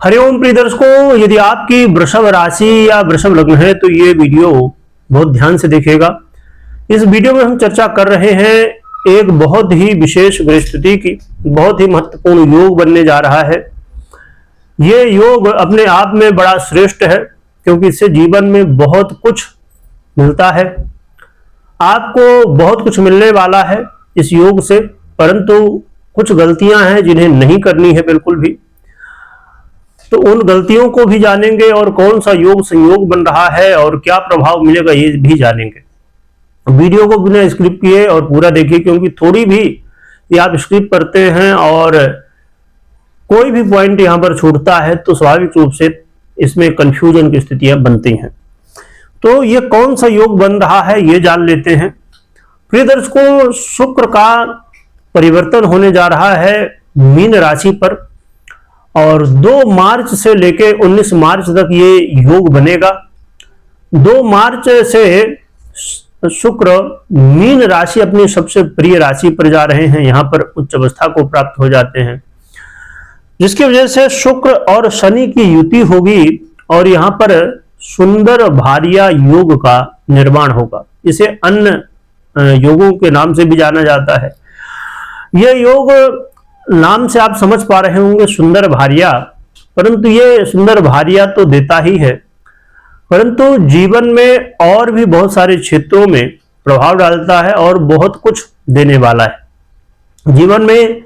हरिओम प्रिय दर्शकों, यदि आपकी वृषभ राशि या वृषभ लग्न है तो ये वीडियो बहुत ध्यान से देखिएगा। इस वीडियो में हम चर्चा कर रहे हैं एक बहुत ही विशेष बृहस्पति की बहुत ही महत्वपूर्ण योग बनने जा रहा है। ये योग अपने आप में बड़ा श्रेष्ठ है क्योंकि इससे जीवन में बहुत कुछ मिलता है। आपको बहुत कुछ मिलने वाला है इस योग से, परंतु कुछ गलतियां हैं जिन्हें नहीं करनी है बिल्कुल भी। तो उन गलतियों को भी जानेंगे और कौन सा योग संयोग बन रहा है और क्या प्रभाव मिलेगा ये भी जानेंगे। वीडियो को बिना स्किप किए और पूरा देखिए, क्योंकि थोड़ी भी ये आप स्किप करते हैं और कोई भी पॉइंट यहां पर छूटता है तो स्वाभाविक रूप से इसमें कंफ्यूजन की स्थितियां बनती हैं। तो ये कौन सा योग बन रहा है ये जान लेते हैं। प्रिय दर्शकों, शुक्र का परिवर्तन होने जा रहा है मीन राशि पर और 2 मार्च से लेके 19 मार्च तक ये योग बनेगा। 2 मार्च से शुक्र मीन राशि अपनी सबसे प्रिय राशि पर जा रहे हैं, यहां पर उच्च अवस्था को प्राप्त हो जाते हैं, जिसकी वजह से शुक्र और शनि की युति होगी और यहां पर सुंदर भार्या योग का निर्माण होगा। इसे अन्य योगों के नाम से भी जाना जाता है। यह योग नाम से आप समझ पा रहे होंगे सुंदर भार्या, परंतु ये सुंदर भार्या तो देता ही है, परंतु जीवन में और भी बहुत सारे क्षेत्रों में प्रभाव डालता है और बहुत कुछ देने वाला है। जीवन में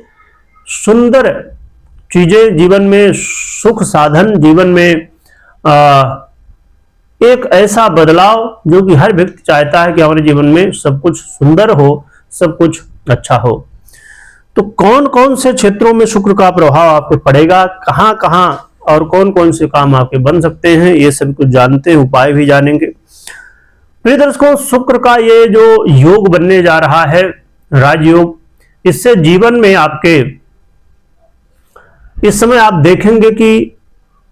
सुंदर चीजें, जीवन में सुख साधन, जीवन में एक ऐसा बदलाव जो कि हर व्यक्ति चाहता है कि हमारे जीवन में सब कुछ सुंदर हो, सब कुछ अच्छा हो। तो कौन कौन से क्षेत्रों में शुक्र का प्रभाव आप पे पड़ेगा, कहां कहां और कौन कौन से काम आपके बन सकते हैं, ये सब कुछ जानते हैं, उपाय भी जानेंगे। प्रिय दर्शकों, शुक्र का ये जो योग बनने जा रहा है राजयोग, इससे जीवन में आपके इस समय आप देखेंगे कि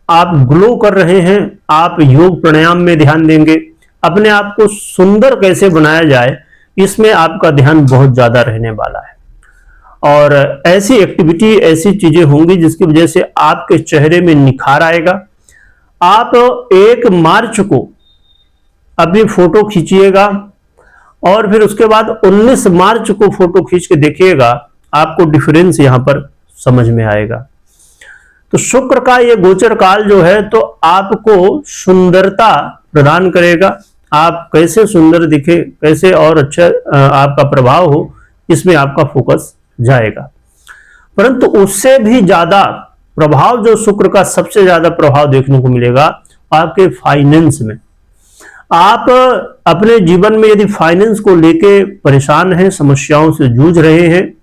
आप ग्लो कर रहे हैं। आप योग प्राणायाम में ध्यान देंगे, अपने आप को सुंदर कैसे बनाया जाए इसमें आपका ध्यान बहुत ज्यादा रहने वाला है और ऐसी एक्टिविटी, ऐसी चीजें होंगी जिसकी वजह से आपके चेहरे में निखार आएगा। आप 1 मार्च को अपनी फोटो खींचिएगा और फिर उसके बाद 19 मार्च को फोटो खींच के देखिएगा, आपको डिफरेंस यहां पर समझ में आएगा। तो शुक्र का ये गोचर काल जो है तो आपको सुंदरता प्रदान करेगा। आप कैसे सुंदर दिखे, कैसे और अच्छा आपका प्रभाव हो, इसमें आपका फोकस जाएगा। परंतु उससे भी ज्यादा प्रभाव जो शुक्र का सबसे ज्यादा प्रभाव देखने को मिलेगा आपके फाइनेंस में। आप अपने जीवन में यदि फाइनेंस को लेके परेशान हैं, समस्याओं से जूझ रहे हैं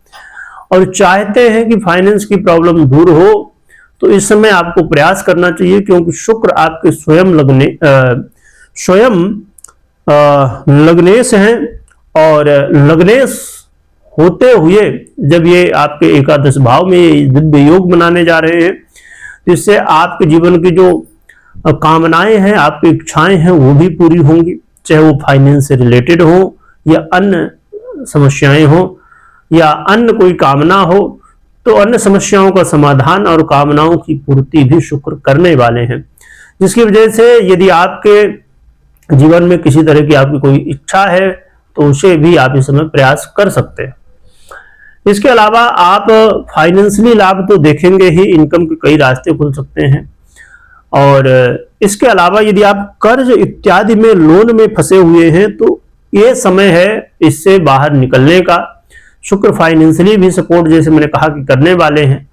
और चाहते हैं कि फाइनेंस की प्रॉब्लम दूर हो, तो इस समय आपको प्रयास करना चाहिए, क्योंकि शुक्र आपके स्वयं लग्नेश हैं और लग्नेश होते हुए जब ये आपके एकादश भाव में दिव्य योग बनाने जा रहे हैं, तो इससे आपके जीवन की जो कामनाएं हैं, आपकी इच्छाएं हैं, वो भी पूरी होंगी, चाहे वो फाइनेंस से रिलेटेड हो या अन्य समस्याएं हो या अन्य कोई कामना हो, तो अन्य समस्याओं का समाधान और कामनाओं की पूर्ति भी शुक्र करने वाले हैं। जिसकी वजह से यदि आपके जीवन में किसी तरह की आपकी कोई इच्छा है तो उसे भी आप इस समय प्रयास कर सकते हैं। इसके अलावा आप फाइनेंशियली लाभ तो देखेंगे ही, इनकम के कई रास्ते खुल सकते हैं और इसके अलावा यदि आप कर्ज इत्यादि में, लोन में फंसे हुए हैं तो ये समय है इससे बाहर निकलने का। शुक्र फाइनेंशियली भी सपोर्ट, जैसे मैंने कहा कि करने वाले हैं,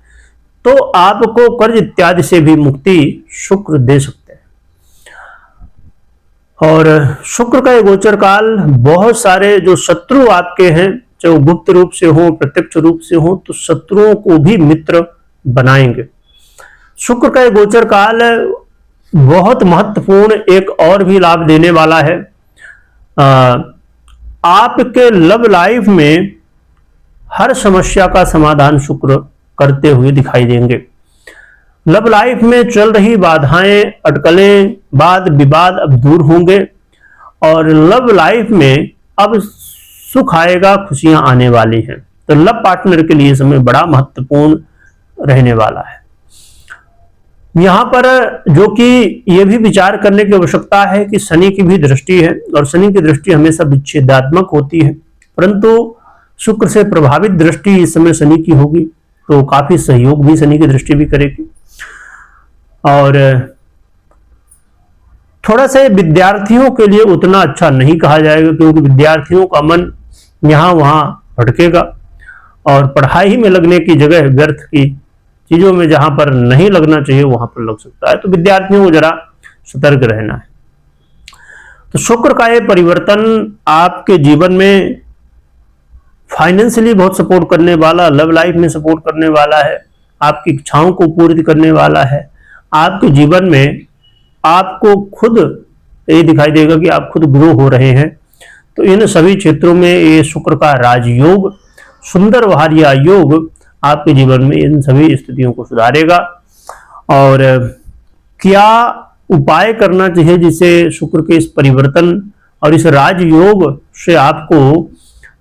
तो आपको कर्ज इत्यादि से भी मुक्ति शुक्र दे सकते हैं। और शुक्र का ये गोचर काल बहुत सारे जो शत्रु आपके हैं, चाहे वो गुप्त रूप से हो, प्रत्यक्ष रूप से हो, तो शत्रुओं को भी मित्र बनाएंगे। शुक्र का ये गोचर काल बहुत महत्वपूर्ण एक और भी लाभ देने वाला है। आपके लव लाइफ में हर समस्या का समाधान शुक्र करते हुए दिखाई देंगे। लव लाइफ में चल रही बाधाएं, अटकलें, वाद विवाद अब दूर होंगे और लव लाइफ में अब सुख आएगा, खुशियां आने वाली हैं। तो लव पार्टनर के लिए समय बड़ा महत्वपूर्ण रहने वाला है। यहाँ पर जो कि ये भी विचार करने की आवश्यकता है कि शनि की भी दृष्टि है और शनि की दृष्टि हमेशा विच्छेदात्मक होती है, परंतु शुक्र से प्रभावित दृष्टि इस समय शनि की होगी तो काफी सहयोग भी शनि की दृष्टि भी करेगी। और थोड़ा सा विद्यार्थियों के लिए उतना अच्छा नहीं कहा जाएगा, क्योंकि विद्यार्थियों का मन यहाँ वहां भटकेगा और पढ़ाई में लगने की जगह व्यर्थ की चीजों में जहां पर नहीं लगना चाहिए वहां पर लग सकता है, तो विद्यार्थियों को जरा सतर्क रहना है। तो शुक्र का ये परिवर्तन आपके जीवन में फाइनेंशियली बहुत सपोर्ट करने वाला, लव लाइफ में सपोर्ट करने वाला है, आपकी इच्छाओं को पूरी करने वाला है। आपके जीवन में आपको खुद ये दिखाई देगा कि आप खुद ग्रो हो रहे हैं। तो इन सभी क्षेत्रों में ये शुक्र का राजयोग, सुंदर वहारिया योग आपके जीवन में इन सभी स्थितियों को सुधारेगा। और क्या उपाय करना चाहिए जिससे शुक्र के इस परिवर्तन और इस राजयोग से आपको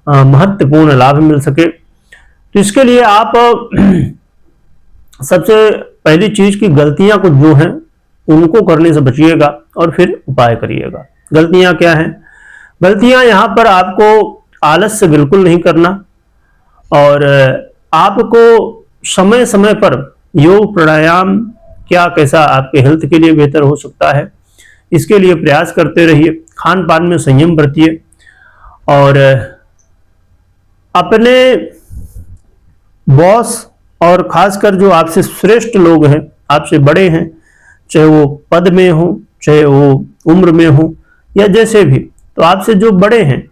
महत्वपूर्ण लाभ मिल सके? तो इसके लिए आप सबसे पहली चीज की गलतियां कुछ जो हैं उनको करने से बचिएगा और फिर उपाय करिएगा। गलतियां क्या हैं? गलतियां यहां पर आपको आलस्य बिल्कुल नहीं करना और आपको समय समय पर योग प्राणायाम क्या कैसा आपके हेल्थ के लिए बेहतर हो सकता है इसके लिए प्रयास करते रहिए। खान पान में संयम बरतिए और अपने बॉस और खासकर जो आपसे श्रेष्ठ लोग हैं, आपसे बड़े हैं, चाहे वो पद में हो, चाहे वो उम्र में हो या जैसे भी, तो आपसे जो बड़े हैं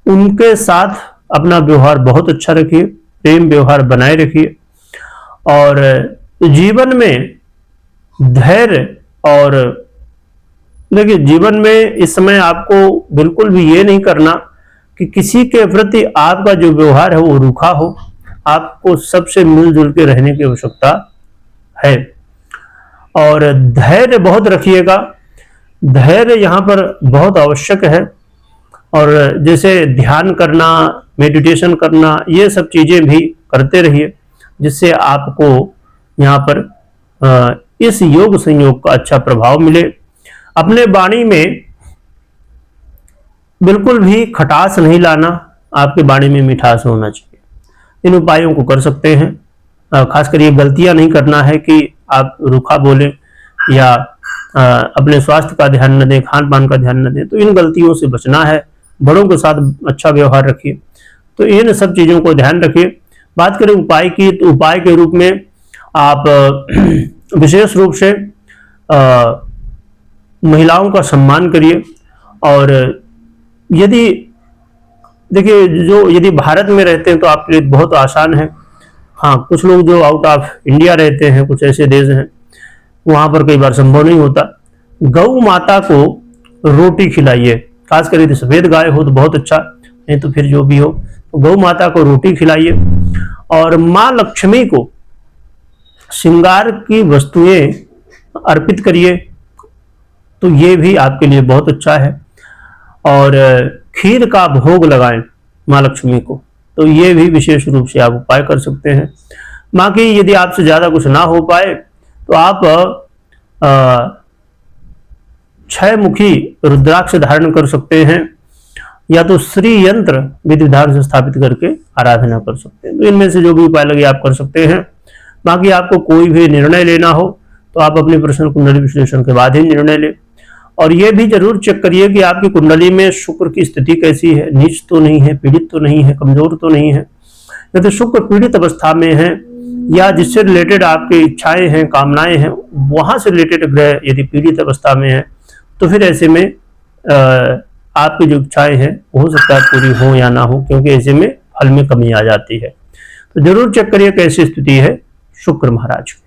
उनके साथ अपना व्यवहार बहुत अच्छा रखिए, प्रेम व्यवहार बनाए रखिए। और जीवन में धैर्य और देखिए, जीवन में इस समय आपको बिल्कुल भी ये नहीं करना कि किसी के प्रति आपका जो व्यवहार है वो रूखा हो। आपको सबसे मिलजुल के रहने की आवश्यकता है और धैर्य बहुत रखिएगा। धैर्य यहाँ पर बहुत आवश्यक है। और जैसे ध्यान करना, मेडिटेशन करना, ये सब चीजें भी करते रहिए जिससे आपको यहाँ पर इस योग संयोग का अच्छा प्रभाव मिले। अपने वाणी में बिल्कुल भी खटास नहीं लाना, आपके वाणी में मिठास होना चाहिए। इन उपायों को कर सकते हैं। खासकर ये गलतियां नहीं करना है कि आप रूखा बोलें या अपने स्वास्थ्य का ध्यान न दें, खान पान का ध्यान न दें, तो इन गलतियों से बचना है। बड़ों के साथ अच्छा व्यवहार रखिए। तो इन सब चीजों को ध्यान रखिए। बात करें उपाय की, तो उपाय के रूप में आप विशेष रूप से महिलाओं का सम्मान करिए। और यदि देखिए, जो यदि भारत में रहते हैं तो आपके लिए बहुत आसान है। हाँ, कुछ लोग जो आउट ऑफ इंडिया रहते हैं, कुछ ऐसे देश हैं वहां पर कई बार संभव नहीं होता। गौ माता को रोटी खिलाइए, खासकर यदि सफेद गाय हो तो बहुत अच्छा, नहीं तो फिर जो भी हो, तो गौ माता को रोटी खिलाइए। और माँ लक्ष्मी को श्रृंगार की वस्तुएं अर्पित करिए, तो ये भी आपके लिए बहुत अच्छा है। और खीर का भोग लगाएं माँ लक्ष्मी को, तो ये भी विशेष रूप से आप उपाय कर सकते हैं। माँ की यदि आपसे ज्यादा कुछ ना हो पाए तो आप 6 मुखी रुद्राक्ष धारण कर सकते हैं या तो श्री यंत्र विधि विधान से स्थापित करके आराधना कर सकते हैं। तो इनमें से जो भी उपाय लगे आप कर सकते हैं। बाकी आपको कोई भी निर्णय लेना हो तो आप अपनी पर्सनल कुंडली विश्लेषण के बाद ही निर्णय लें। और यह भी जरूर चेक करिए कि आपकी कुंडली में शुक्र की स्थिति कैसी है, नीच तो नहीं है, पीड़ित तो नहीं है, कमजोर तो नहीं है। यदि शुक्र पीड़ित अवस्था में है या जिससे रिलेटेड आपकी इच्छाएं हैं, कामनाएं हैं, वहां से रिलेटेड ग्रह यदि पीड़ित अवस्था में है तो फिर ऐसे में आपकी जो इच्छाएं हैं हो सकता है पूरी हो या ना हो, क्योंकि ऐसे में फल में कमी आ जाती है। तो जरूर चेक करिए कैसी स्थिति है शुक्र महाराज की।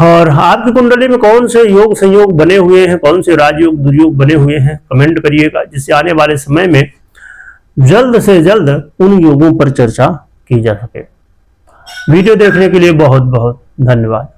और आपकी कुंडली में कौन से योग संयोग बने हुए हैं, कौन से राजयोग दुर्योग बने हुए हैं, कमेंट करिएगा, जिससे आने वाले समय में जल्द से जल्द उन योगों पर चर्चा की जा सके। वीडियो देखने के लिए बहुत बहुत धन्यवाद।